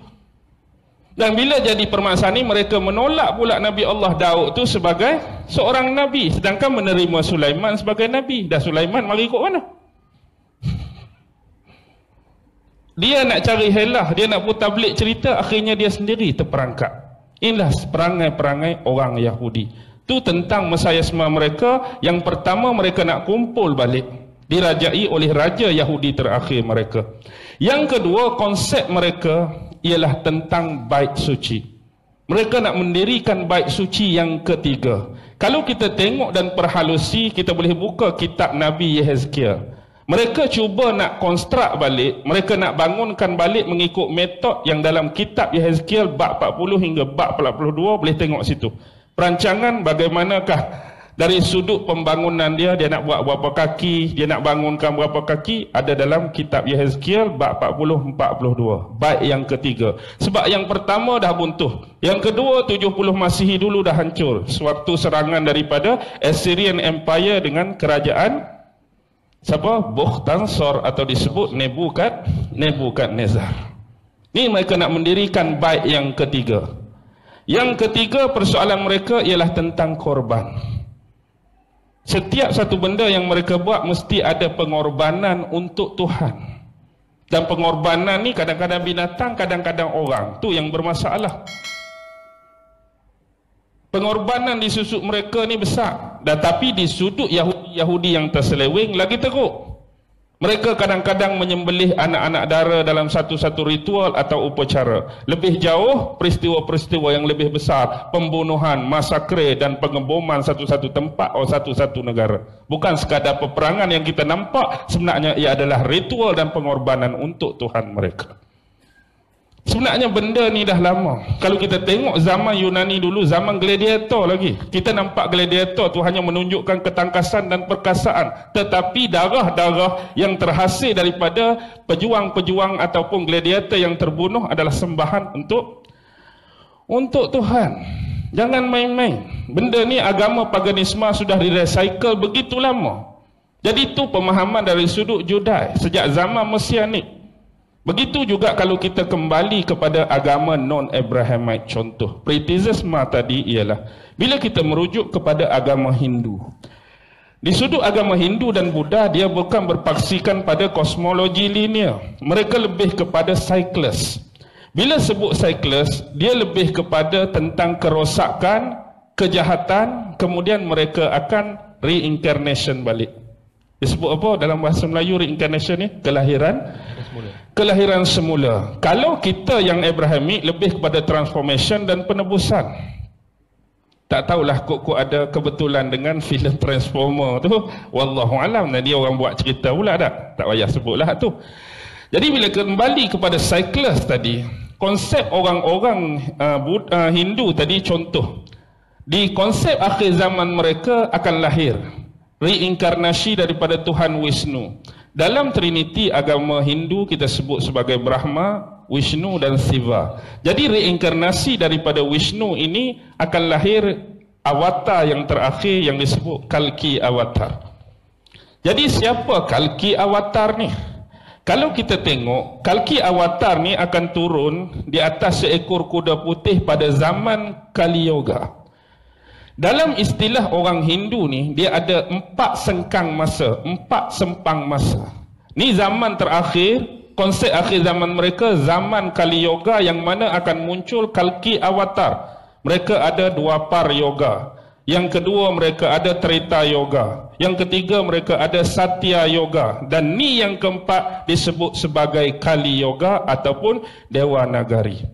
Dan bila jadi permasalahan ini, mereka menolak pula Nabi Allah Daud tu sebagai seorang Nabi, sedangkan menerima Sulaiman sebagai Nabi. Dah Sulaiman mari ikut mana? Dia nak cari helah, dia nak putar belik cerita, akhirnya dia sendiri terperangkap. Inilah perangai-perangai orang Yahudi. Itu tentang mesiasme mereka. Yang pertama, mereka nak kumpul balik, dirajai oleh raja Yahudi terakhir mereka. Yang kedua, konsep mereka ialah tentang bait suci. Mereka nak mendirikan bait suci yang ketiga. Kalau kita tengok dan perhalusi, kita boleh buka kitab Nabi Yehezkiel. Mereka cuba nak konstruk balik, mereka nak bangunkan balik mengikut metod yang dalam kitab Yehezkiel bab 40 hingga bab 42, boleh tengok situ. Perancangan bagaimanakah dari sudut pembangunan dia nak buat berapa kaki, dia nak bangunkan berapa kaki, ada dalam kitab Yehezkiel bab 40-42, bait yang ketiga. Sebab yang pertama dah buntuh, yang kedua 70 Masihi dulu dah hancur sewaktu serangan daripada Assyrian Empire dengan kerajaan siapa? Bukhtansor atau disebut Nebukadnezar. Ni mereka nak mendirikan bait yang ketiga. Yang ketiga, persoalan mereka ialah tentang korban. Setiap satu benda yang mereka buat mesti ada pengorbanan untuk Tuhan. Dan pengorbanan ni kadang-kadang binatang, kadang-kadang orang. Tu yang bermasalah. Pengorbanan di sudut mereka ni besar, tetapi di sudut Yahudi yang terseleweng lagi teruk. Mereka kadang-kadang menyembelih anak-anak dara dalam satu-satu ritual atau upacara. Lebih jauh, peristiwa-peristiwa yang lebih besar, pembunuhan, masakre dan pengeboman satu-satu tempat atau satu-satu negara. Bukan sekadar peperangan yang kita nampak, sebenarnya ia adalah ritual dan pengorbanan untuk Tuhan mereka. Sebenarnya benda ni dah lama. Kalau kita tengok zaman Yunani dulu, zaman gladiator lagi, kita nampak gladiator tu hanya menunjukkan ketangkasan dan perkasaan, tetapi darah-darah yang terhasil daripada pejuang-pejuang ataupun gladiator yang terbunuh adalah sembahan untuk Tuhan. Jangan main-main. Benda ni agama paganisme sudah direcycle begitu lama. Jadi itu pemahaman dari sudut Judai sejak zaman Mesianik. Begitu juga kalau kita kembali kepada agama non-Abrahamite. Contoh pritisisme tadi ialah bila kita merujuk kepada agama Hindu. Di sudut agama Hindu dan Buddha, dia bukan berpaksikan pada kosmologi linear. Mereka lebih kepada cycles. Bila sebut cycles, dia lebih kepada tentang kerosakan, kejahatan, kemudian mereka akan reincarnation balik. Disebut apa dalam bahasa Melayu reincarnation ni? Kelahiran semula. Kalau kita yang Abrahamic lebih kepada transformation dan penebusan. Tak tahulah kok ada kebetulan dengan filem Transformer tu. Wallahu alam, dia orang buat cerita pula dah. Tak payah sebutlah tu. Jadi bila kembali kepada cycles tadi, konsep orang-orang Hindu tadi contoh. Di konsep akhir zaman mereka akan lahir reinkarnasi daripada Tuhan Wisnu. Dalam Trinity agama Hindu kita sebut sebagai Brahma, Vishnu dan Shiva. Jadi reinkarnasi daripada Vishnu ini akan lahir avatar yang terakhir yang disebut Kalki Avatar. Jadi siapa Kalki Avatar ni? Kalau kita tengok, Kalki Avatar ni akan turun di atas seekor kuda putih pada zaman Kali Yoga. Dalam istilah orang Hindu ni, dia ada 4 sengkang masa, 4 sempang masa. Ni zaman terakhir, konsep akhir zaman mereka, zaman Kali Yoga yang mana akan muncul Kalki Avatar. Mereka ada Dwapar Yoga. Yang kedua mereka ada Treta Yoga. Yang ketiga mereka ada Satya Yoga. Dan ni yang keempat disebut sebagai Kali Yoga ataupun Dewa Nagari.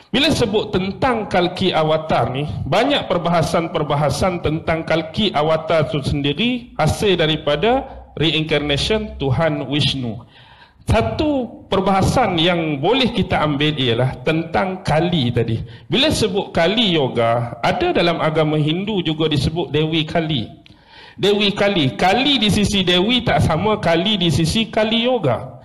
Bila sebut tentang Kalki Avatar ni, banyak perbahasan-perbahasan tentang Kalki Avatar itu sendiri hasil daripada reincarnation Tuhan Vishnu. Satu perbahasan yang boleh kita ambil ialah tentang Kali tadi. Bila sebut Kali Yoga, ada dalam agama Hindu juga disebut Dewi Kali. Dewi Kali. Kali di sisi Dewi tak sama Kali di sisi Kali Yoga.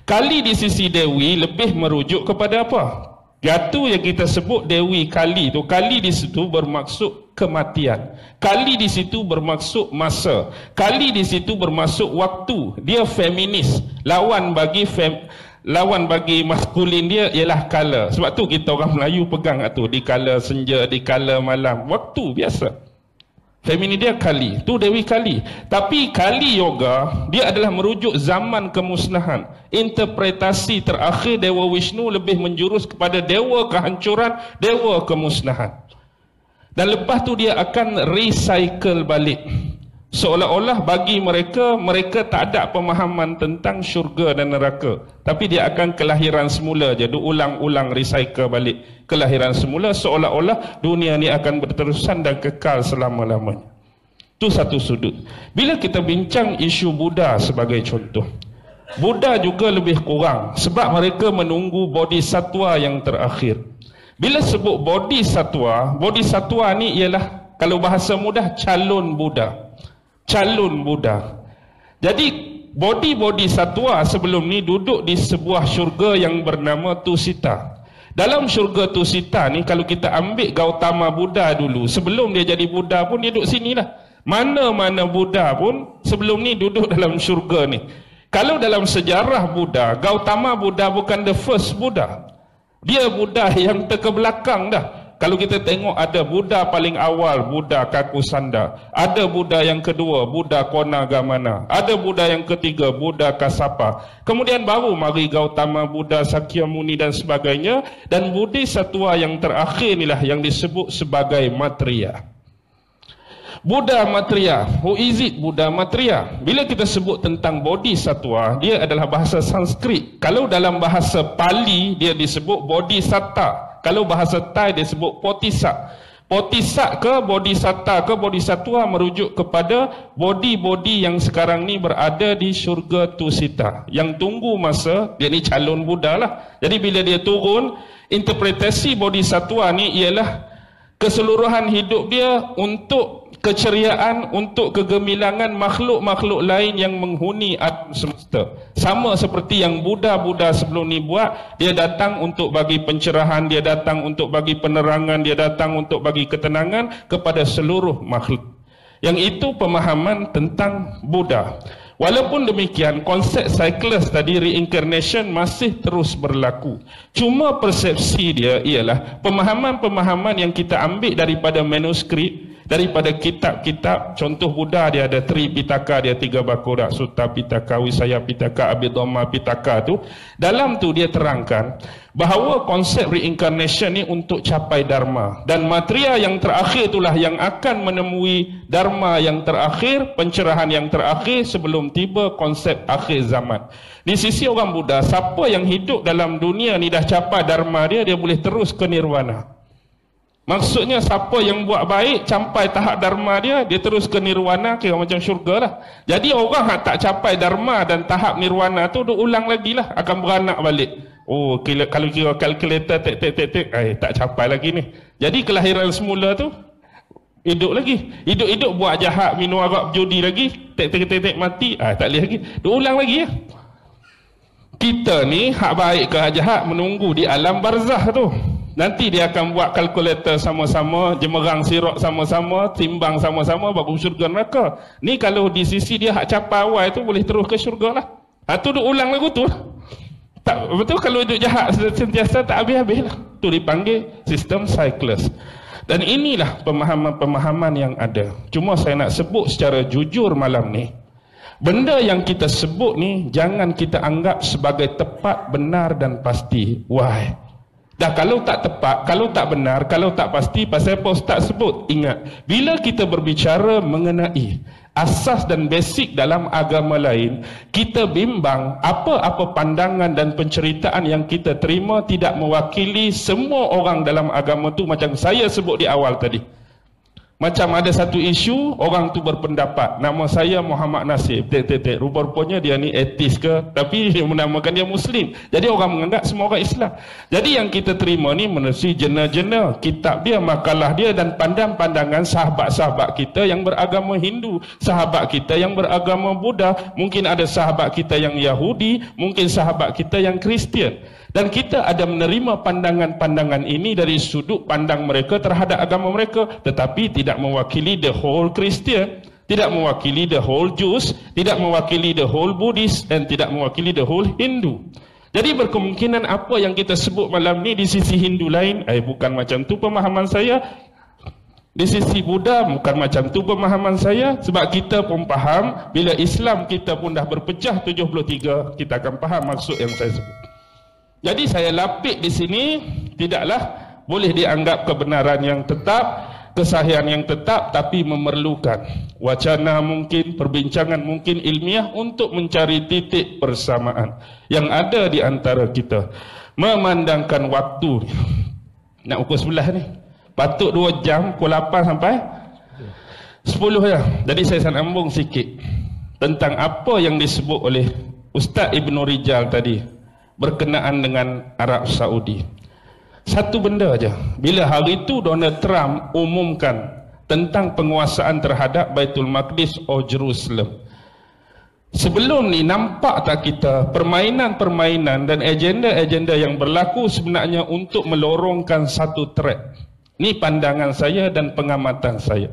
Kali di sisi Dewi lebih merujuk kepada apa? Jatuh yang kita sebut Dewi Kali tu, Kali di situ bermaksud kematian. Kali di situ bermaksud masa. Kali di situ bermaksud waktu. Dia feminis. Lawan bagi maskulin dia ialah kala. Sebab tu kita orang Melayu pegang tu di kala senja, di kala malam. Waktu biasa. Feminin dia Kali, tu Dewi Kali. Tapi Kali Yoga dia adalah merujuk zaman kemusnahan. Interpretasi terakhir Dewa Vishnu lebih menjurus kepada dewa kehancuran, dewa kemusnahan. Dan lepas tu dia akan recycle balik. Seolah-olah bagi mereka, mereka tak ada pemahaman tentang syurga dan neraka. Tapi dia akan kelahiran semula je. Dia ulang-ulang recycle balik kelahiran semula, seolah-olah dunia ni akan berterusan dan kekal selama-lamanya. Itu satu sudut. Bila kita bincang isu Buddha sebagai contoh, Buddha juga lebih kurang sebab mereka menunggu bodhisatwa yang terakhir. Bila sebut bodhisatwa ni ialah, kalau bahasa mudah, calon Buddha. Calon Buddha. Jadi bodhisatwa sebelum ni duduk di sebuah syurga yang bernama Tusita. Dalam syurga Tusita ni, kalau kita ambil Gautama Buddha dulu, sebelum dia jadi Buddha pun dia duduk sini lah. Mana-mana Buddha pun sebelum ni duduk dalam syurga ni. Kalau dalam sejarah Buddha, Gautama Buddha bukan the first Buddha. Dia Buddha yang terkebelakang dah. Kalau kita tengok, ada Buddha paling awal, Buddha Kakusanda. Ada Buddha yang kedua, Buddha Konagamana. Ada Buddha yang ketiga, Buddha Kasapa. Kemudian baru mari Gautama Buddha, Sakyamuni dan sebagainya. Dan bodhisatwa yang terakhir inilah yang disebut sebagai Maitreya. Buddha Maitreya. Who is it Buddha Maitreya? Bila kita sebut tentang bodhisatwa, dia adalah bahasa Sanskrit. Kalau dalam bahasa Pali, dia disebut bodhisatta. Kalau bahasa Thai dia sebut Potisak. Potisak ke bodhisatta ke bodhisatwa merujuk kepada body-body yang sekarang ni berada di syurga Tusita, yang tunggu masa dia ni calon Buddha lah. Jadi bila dia turun, interpretasi bodhisatwa ni ialah keseluruhan hidup dia untuk keceriaan, untuk kegemilangan makhluk-makhluk lain yang menghuni alam semesta. Sama seperti yang Buddha-Buddha sebelum ni buat, dia datang untuk bagi pencerahan, dia datang untuk bagi penerangan, dia datang untuk bagi ketenangan kepada seluruh makhluk. Yang itu pemahaman tentang Buddha. Walaupun demikian, konsep cycles tadi, reincarnation, masih terus berlaku. Cuma persepsi dia ialah pemahaman-pemahaman yang kita ambil daripada manuskrip, daripada kitab-kitab. Contoh Buddha, dia ada Tripitaka, dia 3 Bakura, Sutta Pitaka, Wisaya Pitaka, Abhidhamma Pitaka tu. Dalam tu dia terangkan bahawa konsep reincarnation ni untuk capai Dharma. Dan Maitreya yang terakhir itulah yang akan menemui Dharma yang terakhir, pencerahan yang terakhir sebelum tiba konsep akhir zaman. Di sisi orang Buddha, siapa yang hidup dalam dunia ni dah capai Dharma dia, dia boleh terus ke Nirwana. Maksudnya siapa yang buat baik sampai tahap Dharma dia, dia terus ke Nirwana, kira macam syurga lah. Jadi orang yang tak capai Dharma dan tahap Nirwana tu, dia ulang lagi lah, akan beranak balik. Oh, kalau kira kalkulator tek, tak capai lagi ni. Jadi kelahiran semula tu hidup lagi. Hidup-hidup buat jahat, minum arak, judi lagi, tek mati, tak boleh lagi. Dia ulang lagi ya. Kita ni hak baik ke hak jahat menunggu di alam barzah tu. Nanti dia akan buat kalkulator sama-sama, jemerang sirok sama-sama, timbang sama-sama, baru syurga neraka. Ni kalau di sisi dia hak capai awal tu, boleh terus ke syurga lah. Tu dia ulang lagu tu. Tak, betul kalau hidup jahat sentiasa tak habis-habis lah. Tu dipanggil sistem cycles. Dan inilah pemahaman-pemahaman yang ada. Cuma saya nak sebut secara jujur malam ni, benda yang kita sebut ni jangan kita anggap sebagai tepat, benar dan pasti. Why? Dah kalau tak tepat, kalau tak benar, kalau tak pasti, pasal apa Ustaz sebut? Ingat, bila kita berbicara mengenai asas dan basic dalam agama lain, kita bimbang apa-apa pandangan dan penceritaan yang kita terima tidak mewakili semua orang dalam agama tu. Macam saya sebut di awal tadi, macam ada satu isu, orang tu berpendapat, nama saya Muhammad Nasir, rupa-rupanya dia ni etis ke, tapi dia menamakan dia Muslim. Jadi orang menganggap semua orang Islam. Jadi yang kita terima ni menerusi jena-jena kitab dia, makalah dia dan pandangan sahabat-sahabat kita yang beragama Hindu, sahabat kita yang beragama Buddha, mungkin ada sahabat kita yang Yahudi, mungkin sahabat kita yang Kristian. Dan kita ada menerima pandangan-pandangan ini dari sudut pandang mereka terhadap agama mereka, tetapi tidak mewakili the whole Christian, tidak mewakili the whole Jews, tidak mewakili the whole Buddhist, dan tidak mewakili the whole Hindu. Jadi berkemungkinan apa yang kita sebut malam ni di sisi Hindu lain, bukan macam tu pemahaman saya. Di sisi Buddha bukan macam tu pemahaman saya, sebab kita pun faham bila Islam kita pun dah berpecah 73, kita akan faham maksud yang saya sebut. Jadi saya lapik di sini tidaklah boleh dianggap kebenaran yang tetap, kesahihan yang tetap, tapi memerlukan wacana mungkin, perbincangan mungkin ilmiah untuk mencari titik persamaan yang ada di antara kita. Memandangkan waktu, nak pukul 11 ni, patut 2 jam, pukul 8 sampai 10 ya. Jadi saya sambung sikit tentang apa yang disebut oleh Ustaz Ibn Rijal tadi berkenaan dengan Arab Saudi. Satu benda aja, bila hari itu Donald Trump umumkan tentang penguasaan terhadap Baitul Maqdis atau Jerusalem, sebelum ni nampak tak kita permainan-permainan dan agenda-agenda yang berlaku sebenarnya untuk melorongkan satu track. Ni pandangan saya dan pengamatan saya.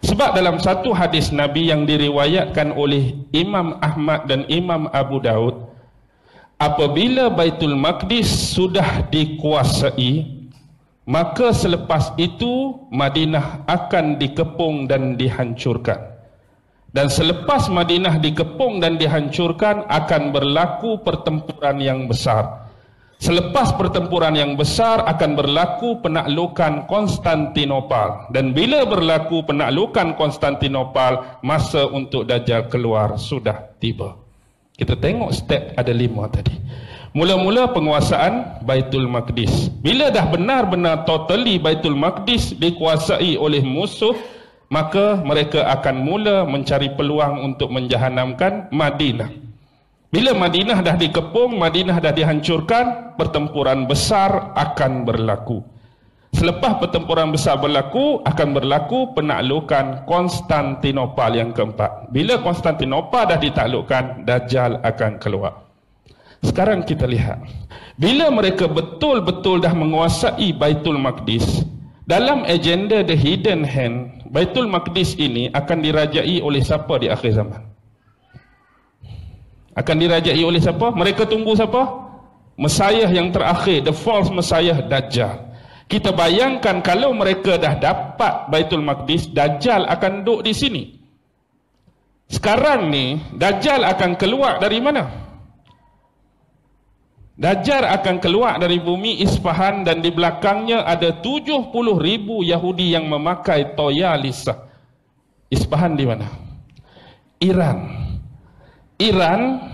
Sebab dalam satu hadis Nabi yang diriwayatkan oleh Imam Ahmad dan Imam Abu Daud, apabila Baitul Maqdis sudah dikuasai, maka selepas itu Madinah akan dikepung dan dihancurkan. Dan selepas Madinah dikepung dan dihancurkan, akan berlaku pertempuran yang besar. Selepas pertempuran yang besar akan berlaku penaklukan Konstantinopel. Dan bila berlaku penaklukan Konstantinopel, masa untuk Dajjal keluar sudah tiba. Kita tengok step ada 5 tadi. Mula-mula penguasaan Baitul Maqdis. Bila dah benar-benar totally Baitul Maqdis dikuasai oleh musuh, maka mereka akan mula mencari peluang untuk menjahanamkan Madinah. Bila Madinah dah dikepung, Madinah dah dihancurkan, pertempuran besar akan berlaku. Selepas pertempuran besar berlaku, akan berlaku penaklukan Konstantinopel yang keempat. Bila Konstantinopel dah ditaklukkan, Dajjal akan keluar. Sekarang kita lihat, bila mereka betul-betul dah menguasai Baitul Maqdis, dalam agenda The Hidden Hand, Baitul Maqdis ini akan dirajai oleh siapa di akhir zaman? Akan dirajai oleh siapa? Mereka tunggu siapa? Messiah yang terakhir, the false Messiah, Dajjal. Kita bayangkan kalau mereka dah dapat Baitul Maqdis, Dajjal akan duduk di sini. Sekarang ni, Dajjal akan keluar dari mana? Dajjal akan keluar dari bumi Isfahan dan di belakangnya ada 70,000 Yahudi yang memakai toya lisah. Isfahan di mana? Iran. Iran,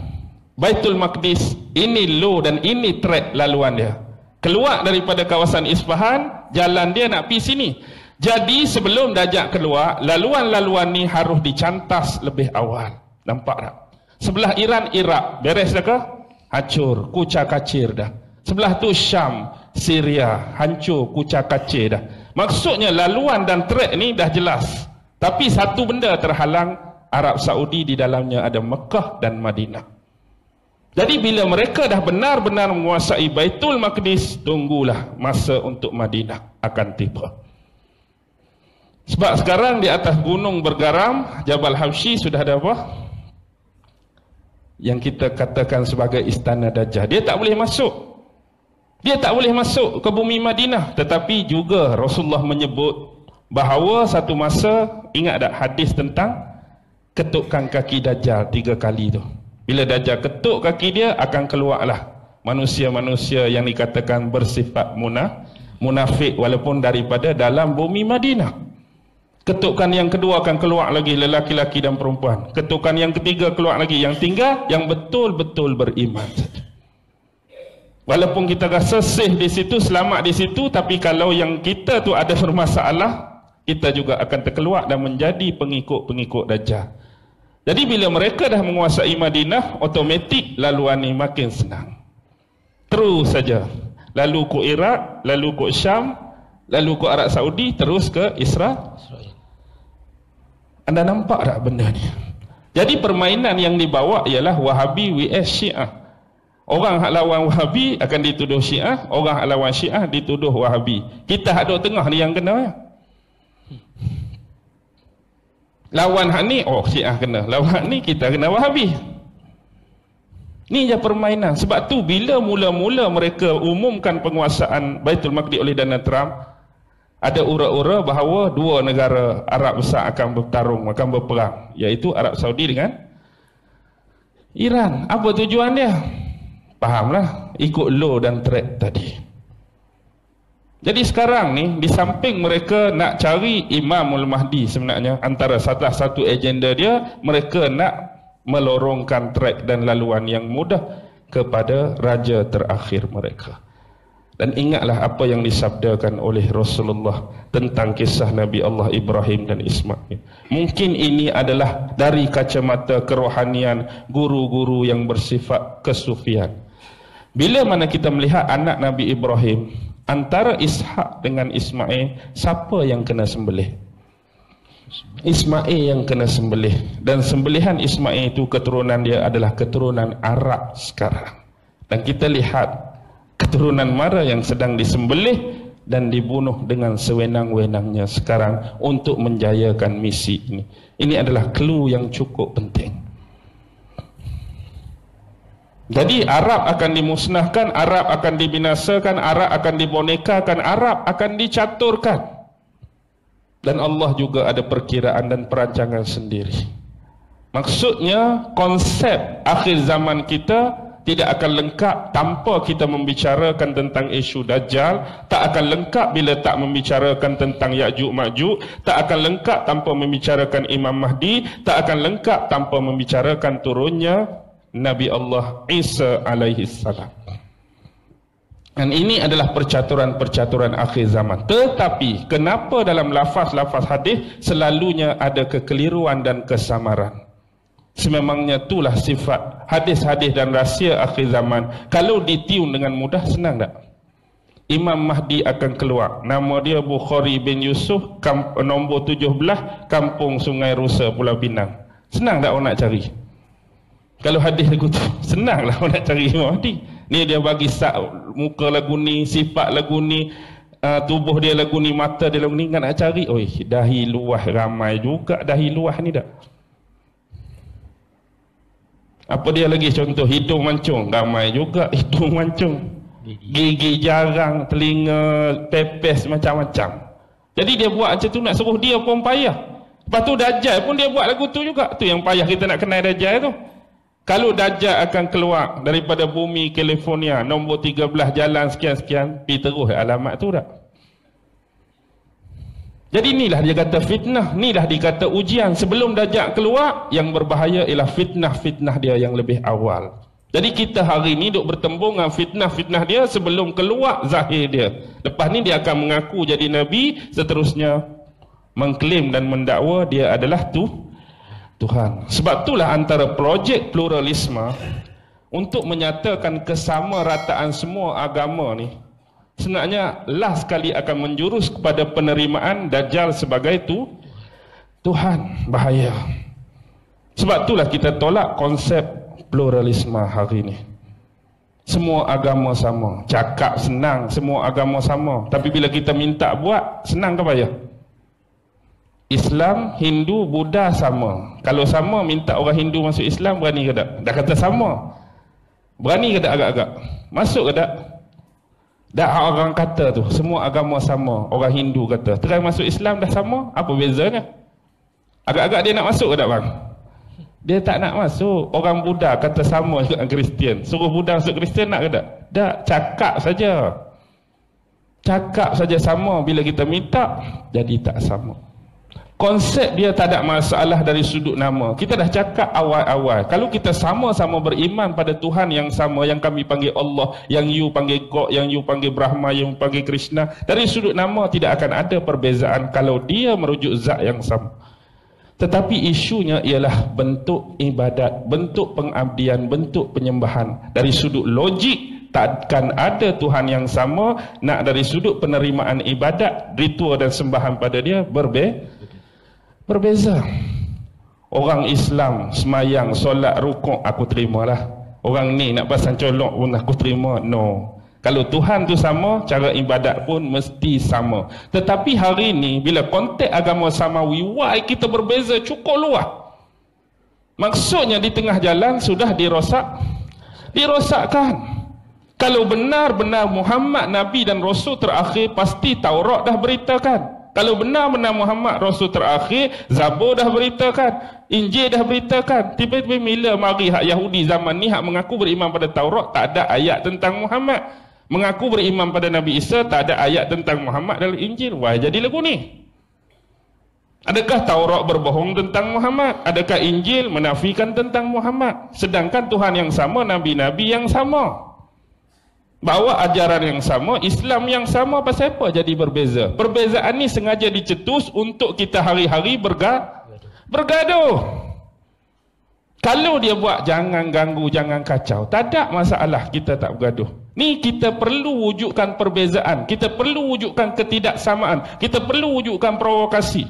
Baitul Maqdis, ini low dan ini track laluan dia. Keluar daripada kawasan Isfahan, jalan dia nak pergi sini. Jadi sebelum Dajjal keluar, laluan-laluan ni harus dicantas lebih awal. Nampak tak? Sebelah Iran, Iraq, beres dah ke? Hancur, kucak-kacir dah. Sebelah tu Syam, Syria, hancur, kucak-kacir dah. Maksudnya laluan dan trek ni dah jelas. Tapi satu benda terhalang, Arab Saudi di dalamnya ada Mekah dan Madinah. Jadi bila mereka dah benar-benar menguasai Baitul Maqdis, tunggulah masa untuk Madinah akan tiba. Sebab sekarang di atas gunung bergaram, Jabal Habsyi sudah ada apa? Yang kita katakan sebagai istana Dajjal. Dia tak boleh masuk. Dia tak boleh masuk ke bumi Madinah. Tetapi juga Rasulullah menyebut bahawa satu masa, ingat tak hadis tentang ketukkan kaki Dajjal 3 kali tu. Bila Dajjal ketuk kaki dia, akan keluarlah manusia-manusia yang dikatakan bersifat munafik walaupun daripada dalam bumi Madinah. Ketukan yang kedua akan keluar lagi lelaki-laki dan perempuan. Ketukan yang ketiga keluar lagi. Yang tinggal yang betul-betul beriman. Walaupun kita rasa safe di situ, selamat di situ, tapi kalau yang kita tu ada bermasalah, kita juga akan terkeluar dan menjadi pengikut-pengikut Dajjal. Jadi bila mereka dah menguasai Madinah, otomatik laluan ni makin senang. Terus saja. Lalu ke Iraq, lalu ke Syam, lalu ke Arab Saudi, terus ke Israel. Anda nampak tak benda ni? Jadi permainan yang dibawa ialah Wahabi vs Syiah. Orang hak lawan Wahabi akan dituduh Syiah, orang hak lawan Syiah dituduh Wahabi. Kita hak duduk tengah ni yang kena ya. Lawan hak ni, oh Syiah kena. Lawan hak ni, kita kena Wahabi. Ni je permainan. Sebab tu bila mula-mula mereka umumkan penguasaan Baitul Maqdis oleh Donald Trump, ada ura-ura bahawa dua negara Arab besar akan bertarung, akan berperang, iaitu Arab Saudi dengan Iran. Apa tujuan dia? Fahamlah, ikut law dan track tadi. Jadi sekarang ni, di samping mereka nak cari Imamul Mahdi, sebenarnya antara salah satu agenda dia, mereka nak melorongkan track dan laluan yang mudah kepada raja terakhir mereka. Dan ingatlah apa yang disabdakan oleh Rasulullah tentang kisah Nabi Allah Ibrahim dan Ismail. Mungkin ini adalah dari kacamata kerohanian guru-guru yang bersifat kesufian. Bila mana kita melihat anak Nabi Ibrahim, antara Ishak dengan Ismail, siapa yang kena sembelih? Ismail yang kena sembelih. Dan sembelihan Ismail itu keturunan dia adalah keturunan Arab sekarang. Dan kita lihat keturunan mana yang sedang disembelih dan dibunuh dengan sewenang-wenangnya sekarang untuk menjayakan misi ini. Ini adalah clue yang cukup penting. Jadi Arab akan dimusnahkan, Arab akan dibinasakan, Arab akan dibonekakan, Arab akan dicaturkan. Dan Allah juga ada perkiraan dan perancangan sendiri. Maksudnya konsep akhir zaman kita tidak akan lengkap tanpa kita membicarakan tentang isu Dajjal, tak akan lengkap bila tak membicarakan tentang Ya'juj Ma'juj, tak akan lengkap tanpa membicarakan Imam Mahdi, tak akan lengkap tanpa membicarakan turunnya Nabi Allah Isa alaihi salam. Dan ini adalah percaturan-percaturan akhir zaman. Tetapi kenapa dalam lafaz-lafaz hadis selalunya ada kekeliruan dan kesamaran? Sememangnya itulah sifat hadis-hadis dan rahsia akhir zaman. Kalau ditiun dengan mudah, senang tak? Imam Mahdi akan keluar. Nama dia Bukhari bin Yusuf, nombor 17, Kampung Sungai Rusa, Pulau Pinang. Senang tak orang nak cari? Kalau hadis lagu tu, senanglah orang nak cari Imam Mahdi. Ni dia bagi muka lagu ni, sifat lagu ni, tubuh dia lagu ni, mata dia lagu ni, kan nak cari. Oi, dahi luah ramai juga dahi luah ni dah. Apa dia lagi contoh? Hidung mancung, ramai juga hidung mancung. Gigi jarang, telinga pepes, macam-macam. Jadi dia buat macam tu, nak suruh dia pun payah. Lepas tu Dajjal pun dia buat lagu tu juga. Tu yang payah kita nak kenal Dajjal tu. Kalau Dajjal akan keluar daripada bumi California, nombor 13, jalan sekian-sekian, pergi terus alamat tu tak? Jadi inilah dia kata fitnah, inilah dia kata ujian. Sebelum Dajjal keluar, yang berbahaya ialah fitnah-fitnah dia yang lebih awal. Jadi kita hari ini duk bertembung dengan fitnah-fitnah dia sebelum keluar zahir dia. Lepas ni dia akan mengaku jadi Nabi, seterusnya mengklaim dan mendakwa dia adalah Tuhan. Sebab itulah antara projek pluralisme untuk menyatakan kesamarataan semua agama ni, sebenarnya last sekali akan menjurus kepada penerimaan Dajjal sebagai Tuhan. Bahaya. Sebab itulah kita tolak konsep pluralisme hari ini. Semua agama sama. Cakap senang, semua agama sama. Tapi bila kita minta buat, senang ke payah? Islam, Hindu, Buddha sama. Kalau sama, minta orang Hindu masuk Islam, berani ke tak? Dah kata sama. Berani ke tak agak-agak? Masuk ke tak? Dah orang kata tu, semua agama sama. Orang Hindu kata, try masuk Islam dah sama, apa bezanya? Agak-agak dia nak masuk ke tak bang? Dia tak nak masuk. Orang Buddha kata sama dengan Kristian. Suruh Buddha masuk Kristian, nak ke tak? Tak, cakap saja. Cakap saja sama, bila kita minta, jadi tak sama. Konsep dia tak ada masalah dari sudut nama. Kita dah cakap awal-awal, kalau kita sama-sama beriman pada Tuhan yang sama, yang kami panggil Allah, yang you panggil God, yang you panggil Brahma, yang you panggil Krishna, dari sudut nama tidak akan ada perbezaan kalau dia merujuk zat yang sama. Tetapi isunya ialah bentuk ibadat, bentuk pengabdian, bentuk penyembahan. Dari sudut logik, takkan ada Tuhan yang sama. Nak dari sudut penerimaan ibadat, ritual dan sembahan pada dia berbeza. Orang Islam semayang, solat, rukuk, aku terimalah. Orang ni nak pasang colok pun aku terima. No. Kalau Tuhan tu sama, cara ibadat pun mesti sama. Tetapi hari ini, bila konteks agama samawi, why kita berbeza cukup luas. Maksudnya di tengah jalan sudah dirosakkan. Kalau benar-benar Muhammad Nabi dan Rasul terakhir, pasti Taurat dah beritakan. Kalau benar-benar Muhammad Rasul terakhir, Zabur dah beritakan, Injil dah beritakan. Tiba-tiba bila mari hak Yahudi zaman ni hak mengaku beriman pada Taurat, tak ada ayat tentang Muhammad. Mengaku beriman pada Nabi Isa, tak ada ayat tentang Muhammad dalam Injil. Wah, jadi lagu ni. Adakah Taurat berbohong tentang Muhammad? Adakah Injil menafikan tentang Muhammad? Sedangkan Tuhan yang sama, Nabi-Nabi yang sama, bawa ajaran yang sama, Islam yang sama, pasal apa jadi berbeza? Perbezaan ni sengaja dicetus untuk kita hari-hari bergaduh. Kalau dia buat jangan ganggu, jangan kacau, tak ada masalah, kita tak bergaduh. Ni kita perlu wujudkan perbezaan, kita perlu wujudkan ketidaksamaan, kita perlu wujudkan provokasi.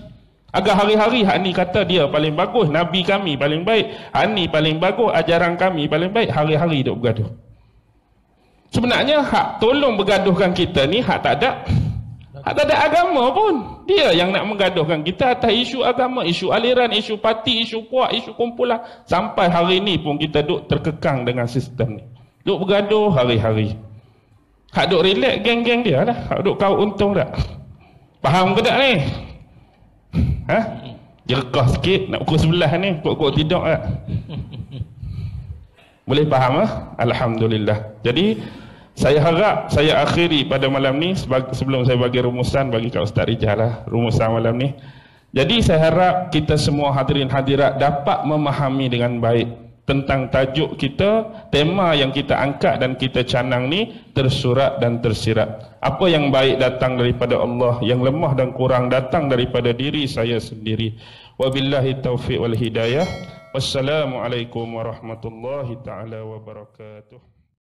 Agar hari-hari hak ni kata dia paling bagus, Nabi kami paling baik, hak ni paling bagus, ajaran kami paling baik, hari-hari duk bergaduh. Sebenarnya hak tolong bergaduhkan kita ni hak tak ada agama pun. Dia yang nak menggaduhkan kita atas isu agama, isu aliran, isu parti, isu puak, isu kumpulan. Sampai hari ni pun kita duk terkekang dengan sistem ni. Duk bergaduh hari-hari. Hak duk relax geng-geng dia lah. Hak duk kau untung tak? Faham ke tak ni? Ha? Jerkah sikit nak pukul 11 ni, kok tidur tak? Boleh faham ah? Alhamdulillah. Jadi saya harap saya akhiri pada malam ni sebelum saya bagi rumusan bagi Kak Ustaz Rijal lah rumusan malam ni. Jadi saya harap kita semua hadirin hadirat dapat memahami dengan baik tentang tajuk kita, tema yang kita angkat dan kita canang ni tersurat dan tersirat. Apa yang baik datang daripada Allah, yang lemah dan kurang datang daripada diri saya sendiri. Wabillahi taufiq wal hidayah. Wassalamualaikum warahmatullahi taala wabarakatuh.